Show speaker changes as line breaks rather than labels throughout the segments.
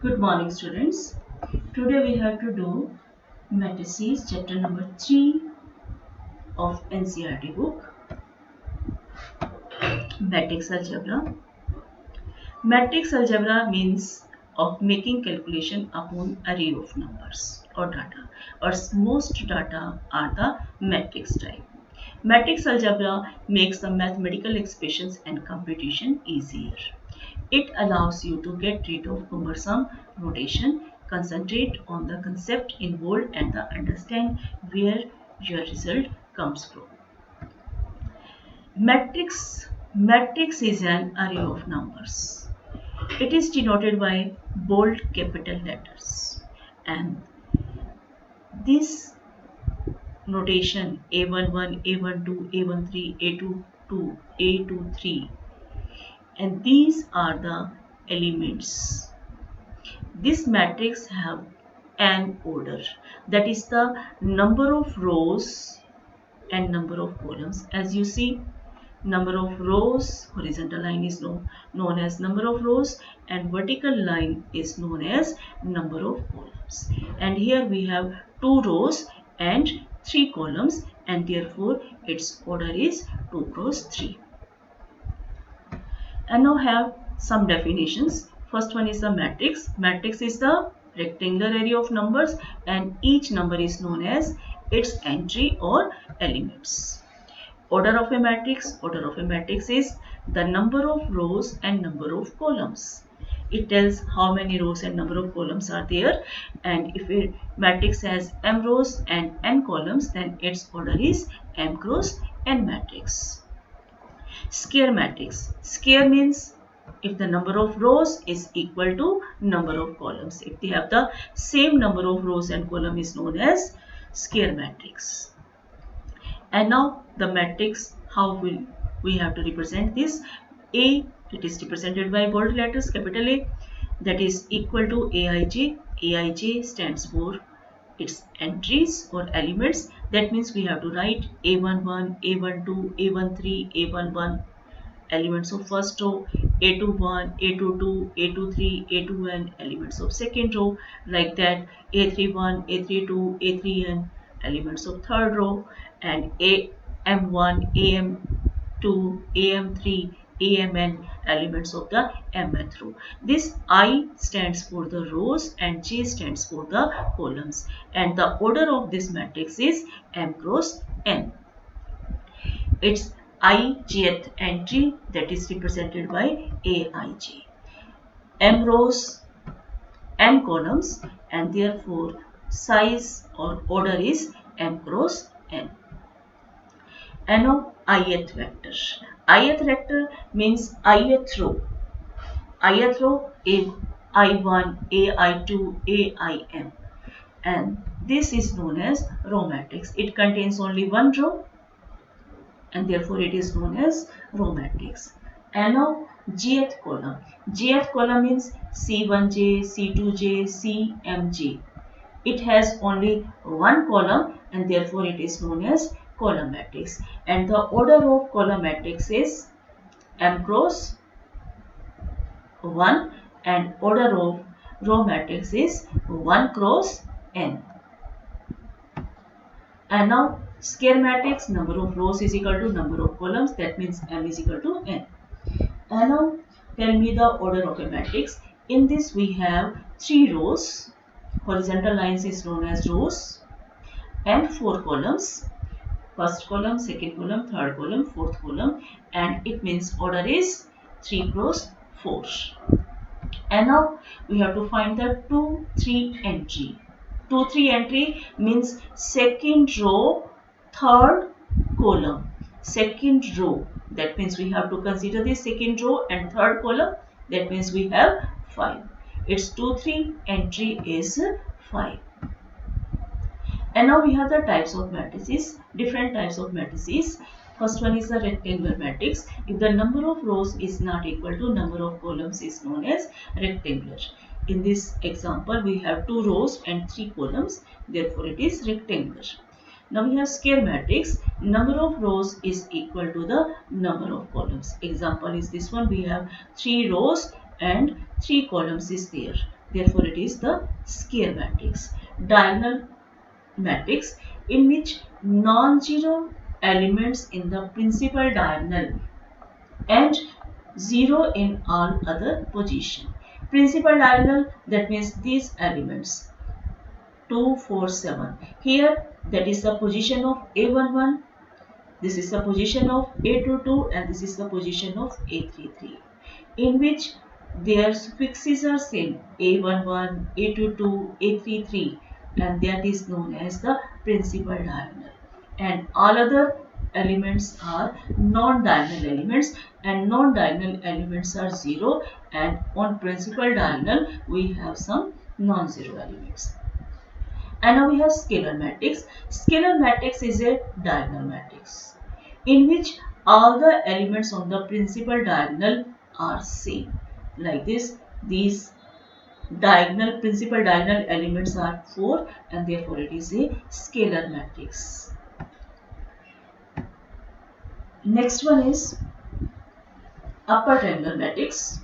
Good morning, students. Today we have to do matrices chapter number 3 of NCERT book, Matrix Algebra. Matrix algebra means of making calculation upon array of numbers or data, or most data are the matrix type. Matrix algebra makes the mathematical expressions and computation easier. It allows you to get rid of cumbersome notation, concentrate on the concept involved and understand where your result comes from. Matrix is an array of numbers. It is denoted by bold capital letters, and this notation A11, A12, A13, A22, A23, and these are the elements. This matrix have an order, that is the number of rows and number of columns. As you see, number of rows, horizontal line is known as number of rows, and vertical line is known as number of columns. And here we have 2 rows and 3 columns, and therefore its order is 2 cross 3. And now have some definitions. First one is the matrix. Matrix is the rectangular array of numbers, and each number is known as its entry or elements. Order of a matrix. Order of a matrix is the number of rows and number of columns. It tells how many rows and number of columns are there, and if a matrix has m rows and n columns, then its order is m cross n matrix. Square matrix. Square means if the number of rows is equal to number of columns. If they have the same number of rows and column is known as square matrix. And now the matrix, how will we have to represent this? A, it is represented by bold letters capital A, that is equal to Aij. Aij stands for its entries or elements. That means we have to write A11, A12, A13, A11 elements of first row, A21, A22, A23, A2n elements of second row, like that A31, A32, A3n elements of third row, and AM1, AM2, AM3, AMN elements of the mth row. This I stands for the rows and J stands for the columns, and the order of this matrix is m cross n. Its ijth entry, that is represented by Aij. M rows, n columns, and therefore size or order is m cross n. And now ith vector. Ith vector means ith row. Ith row is I1, AI2, AIM, and this is known as row matrix. It contains only one row, and therefore it is known as row matrix. And now jth column. Jth column means C1j, C2j, Cmj. It has only one column, and therefore it is known as column matrix. And the order of column matrix is m cross 1, and order of row matrix is 1 cross n. And now square matrix, number of rows is equal to number of columns, that means m is equal to n. And now tell me the order of a matrix. In this we have 3 rows, horizontal lines is known as rows, and 4 columns, first column, second column, third column, fourth column, and it means order is 3 cross 4. And now we have to find the 2, 3 entry. 2, 3 entry means second row, third column, second row. That means we have to consider the second row and third column. That means we have 5. Its 2, 3 entry is 5. And now we have the types of matrices, different types of matrices. First one is the rectangular matrix. If the number of rows is not equal to number of columns is known as rectangular. In this example, we have 2 rows and 3 columns. Therefore, it is rectangular. Now we have square matrix. Number of rows is equal to the number of columns. Example is this one. We have 3 rows and 3 columns is there. Therefore, it is the square matrix. Diagonal matrix in which non-zero elements in the principal diagonal and 0 in all other position. Principal diagonal, that means these elements 2, 4, 7. Here that is the position of A11, this is the position of A22 and this is the position of A33, in which their suffixes are same, A11, A22, A33, and that is known as the principal diagonal. And all other elements are non-diagonal elements, and non-diagonal elements are 0, and on principal diagonal we have some non-zero elements. And now we have scalar matrix. Scalar matrix is a diagonal matrix in which all the elements on the principal diagonal are same. Like this, these principal diagonal elements are 4, and therefore it is a scalar matrix. Next one is upper triangular matrix.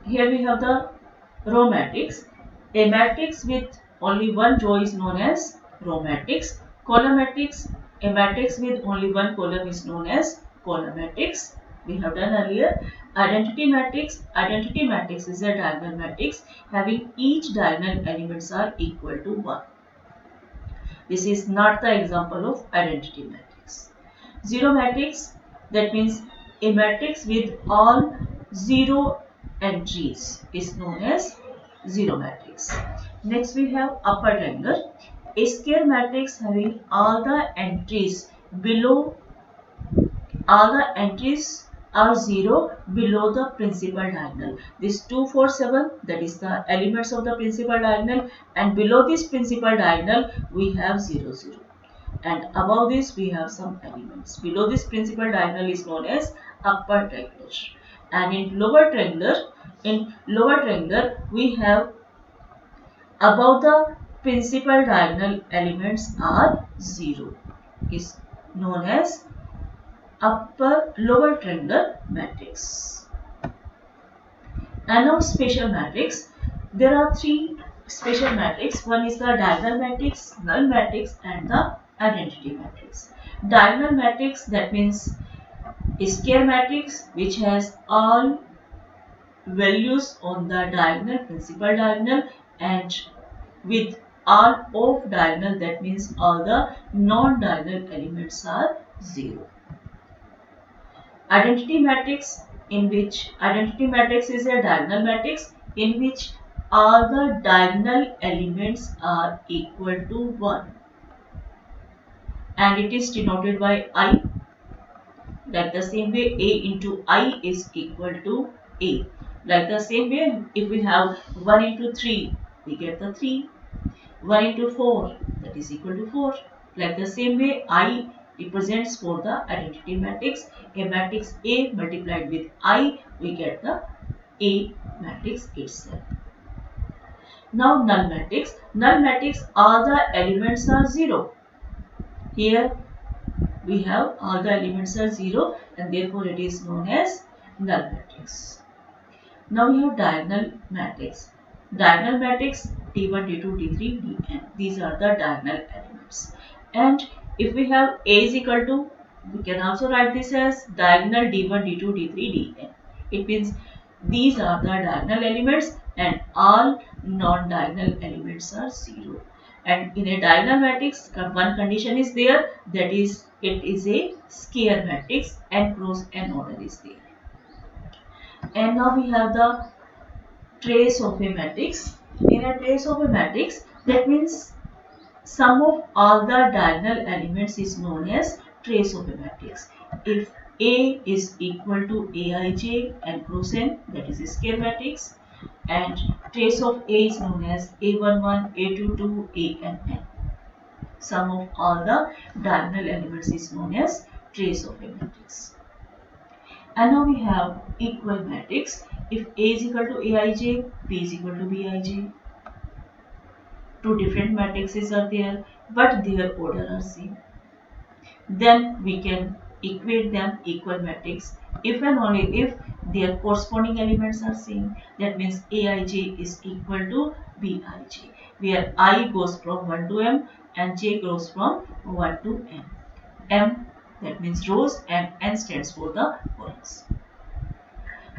Here we have the row matrix. A matrix with only one row is known as row matrix. Column matrix, a matrix with only one column is known as column matrix. We have done earlier. Identity matrix. Identity matrix is a diagonal matrix having each diagonal elements are equal to 1. This is not the example of identity matrix. Zero matrix, that means a matrix with all 0 entries is known as zero matrix. Next we have upper triangle. A square matrix having all the entries below, all the entries are 0 below the principal diagonal. This 2, 4, 7, that is the elements of the principal diagonal, and below this principal diagonal we have 0, 0. And above this we have some elements. Below this principal diagonal is known as upper triangle. And in lower triangle we have above the principal diagonal elements are 0, is known as lower triangular matrix. And now special matrix. There are 3 special matrix. One is the diagonal matrix, null matrix, and the identity matrix. Diagonal matrix, that means a square matrix which has all values on the diagonal, principal diagonal, and with all of diagonal, that means all the non-diagonal elements are 0. Identity matrix, in which identity matrix is a diagonal matrix in which all the diagonal elements are equal to 1, and it is denoted by I. Like the same way, A into I is equal to A. Like the same way, if we have 1 into 3, we get the 3. 1 into 4, that is equal to 4. Like the same way, I represents for the identity matrix. A matrix A multiplied with I, we get the A matrix itself. Now null matrix. Null matrix, all the elements are 0. Here we have all the elements are 0, and therefore it is known as null matrix. Now we have diagonal matrix. Diagonal matrix D1, D2, D3, Dn. These are the diagonal elements. And if we have A is equal to, we can also write this as diagonal D1, D2, D3, Dn. It means these are the diagonal elements and all non-diagonal elements are 0. And in a diagonal matrix, one condition is there, that is, it is a square matrix, n cross n order is there. And now we have the trace of a matrix. In a trace of a matrix, that means sum of all the diagonal elements is known as trace of a matrix. If A is equal to Aij n cross n, that is a square matrix, and trace of A is known as A11, A22, An. Sum of all the diagonal elements is known as trace of a matrix. And now we have equal matrix. If A is equal to Aij, B is equal to Bij. Two different matrices are there, but their order are same. Then we can equate them equal matrix. if and only if their corresponding elements are same. That means Aij is equal to Bij, where I goes from 1 to m and j goes from 1 to n. M, that means rows, and n stands for the columns.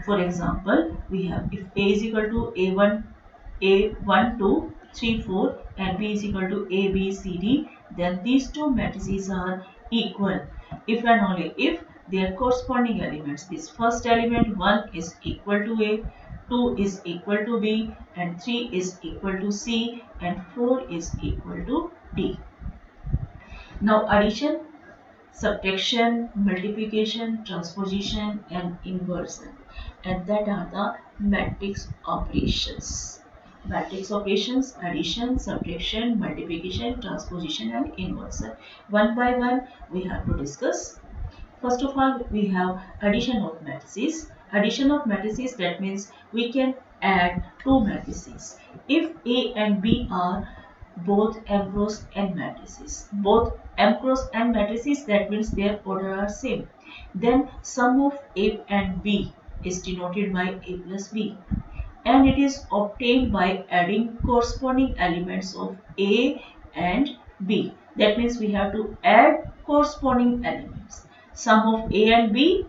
For example, we have if A is equal to A1, 2, 3, 4 and B is equal to A, B, C, D, then these two matrices are equal if and only if their corresponding elements, this first element 1 is equal to A, 2 is equal to B and 3 is equal to C and 4 is equal to D. Now addition, subtraction, multiplication, transposition and inversion, and that are the matrix operations. Matrix operations: addition, subtraction, multiplication, transposition and inversion. One by one we have to discuss. First of all, we have addition of matrices. Addition of matrices, that means we can add two matrices. If A and B are both M cross N matrices, both M cross N matrices, that means their order are same, then sum of A and B is denoted by A plus B, and it is obtained by adding corresponding elements of A and B. That means we have to add corresponding elements. Sum of A and B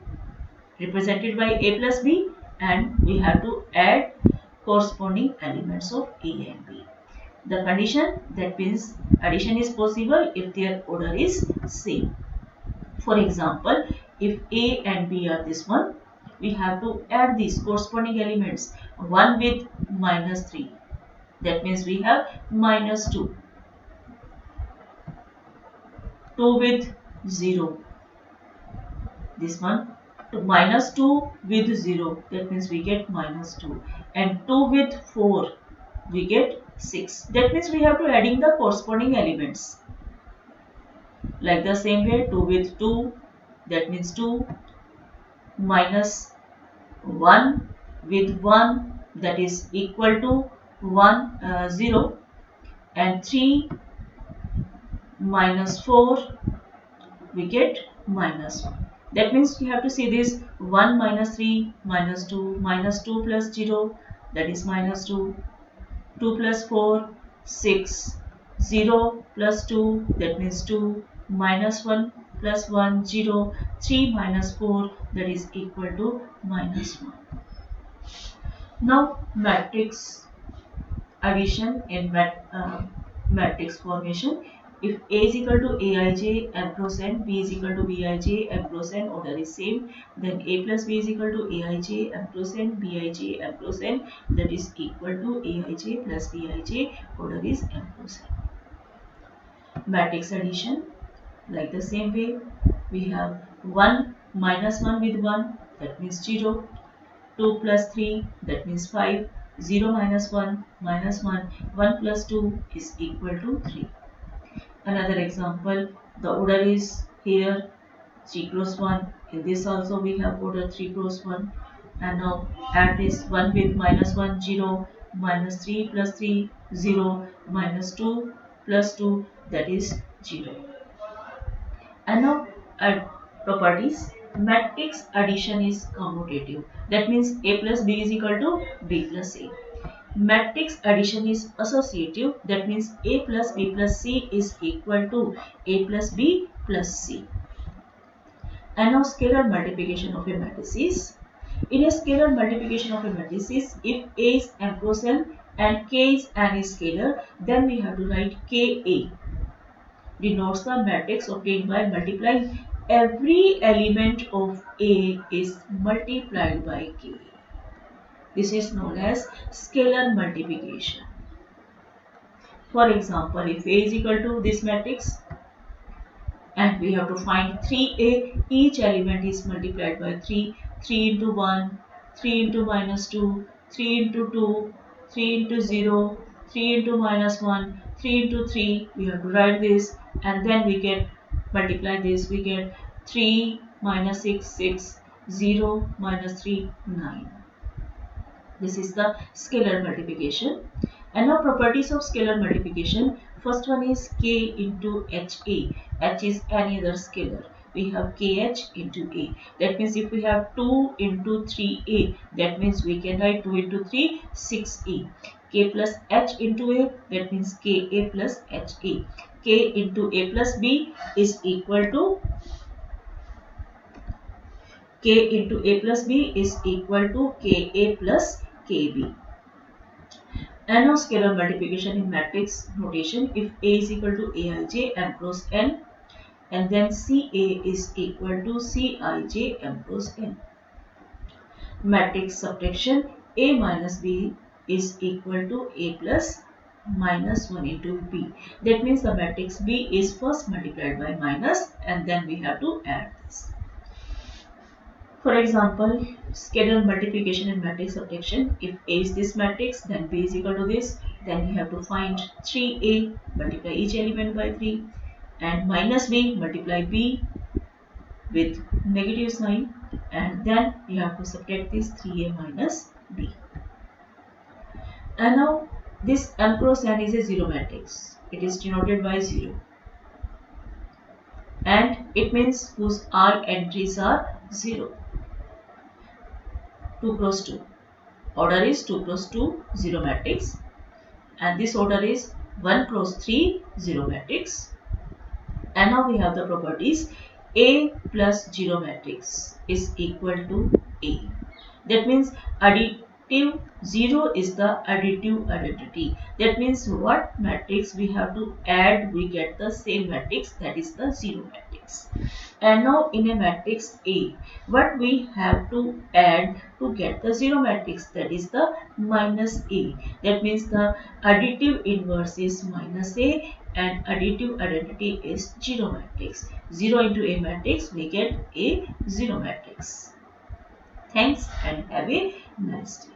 represented by A plus B, and we have to add corresponding elements of A and B. The condition, that means addition is possible if their order is same. For example, if A and B are this one, we have to add these corresponding elements. 1 with minus 3, that means we have minus 2. 2 with 0, this one. Minus 2 with 0, that means we get minus 2, and 2 with 4 we get 6. That means we have to adding the corresponding elements. Like the same way, 2 with 2, that means 2, minus 1 with 1, that is equal to 0, and 3 minus 4 we get minus 1. That means we have to see this 1 minus 3 minus 2 plus 0, that is minus 2, 2 plus 4 6, 0 plus 2, that means 2, minus 1 plus 1 0, 3 minus 4, that is equal to minus 1. Now matrix addition in matrix formation. If A is equal to Aij M cross N, B is equal to Bij M cross N, order is same, then A plus B is equal to Aij M cross N, Bij M cross N, that is equal to Aij plus Bij, order is M cross N. Matrix addition, like the same way, we have 1 minus 1 with 1, that means 0, 2 plus 3, that means 5, 0 minus 1 minus 1, 1 plus 2 is equal to 3. Another example, the order is here 3 cross 1. In this also we have order 3 cross 1. And now add this 1 with minus 1 0, minus 3 plus 3 0, minus 2 plus 2, that is 0. And now add properties. Matrix addition is commutative. That means A plus B is equal to B plus A. Matrix addition is associative, that means A plus B plus C is equal to A plus B plus C. And now scalar multiplication of a matrices. In a scalar multiplication of a matrices, if A is M cross N and K is any scalar, then we have to write Ka. Denotes the matrix obtained by multiplying every element of A is multiplied by K. This is known as scalar multiplication. For example, if A is equal to this matrix and we have to find 3A, each element is multiplied by 3, 3 into 1, 3 into minus 2, 3 into 2, 3 into 0, 3 into minus 1, 3 into 3, we have to write this, and then we get multiply this, we get 3 minus 6, 6, 0 minus 3, 9. This is the scalar multiplication. And now properties of scalar multiplication. First one is K into HA. H is any other scalar. we have KH into A. That means if we have 2 into 3A, that means we can write 2 into 3, 6A. K plus H into A, that means KA plus HA. K into A plus B is equal to K into A plus B is equal to KA plus KB. And now scalar multiplication in matrix notation. If A is equal to Aij m cross n, and then CA is equal to Cij m cross n. Matrix subtraction, A minus B is equal to A plus minus 1 into B. That means the matrix B is first multiplied by minus and then we have to add this. For example, scalar multiplication and matrix subtraction. If A is this matrix, then B is equal to this. Then you have to find 3A, multiply each element by 3, and minus B, multiply B with negative sign, and then you have to subtract this 3A minus B. And now this m cross n is a zero matrix. It is denoted by 0. And it means whose all entries are 0. 2 cross 2. Order is 2 cross 2 0 matrix, and this order is 1 cross 3 0 matrix. And now we have the properties. A plus 0 matrix is equal to A. That means additive 0 is the additive identity. That means what matrix we have to add, we get the same matrix, that is the 0 matrix. And now in a matrix A, what we have to add to get the 0 matrix, that is the minus A. That means the additive inverse is minus A and additive identity is 0 matrix. 0 into A matrix, we get a 0 matrix. Thanks and have a nice day.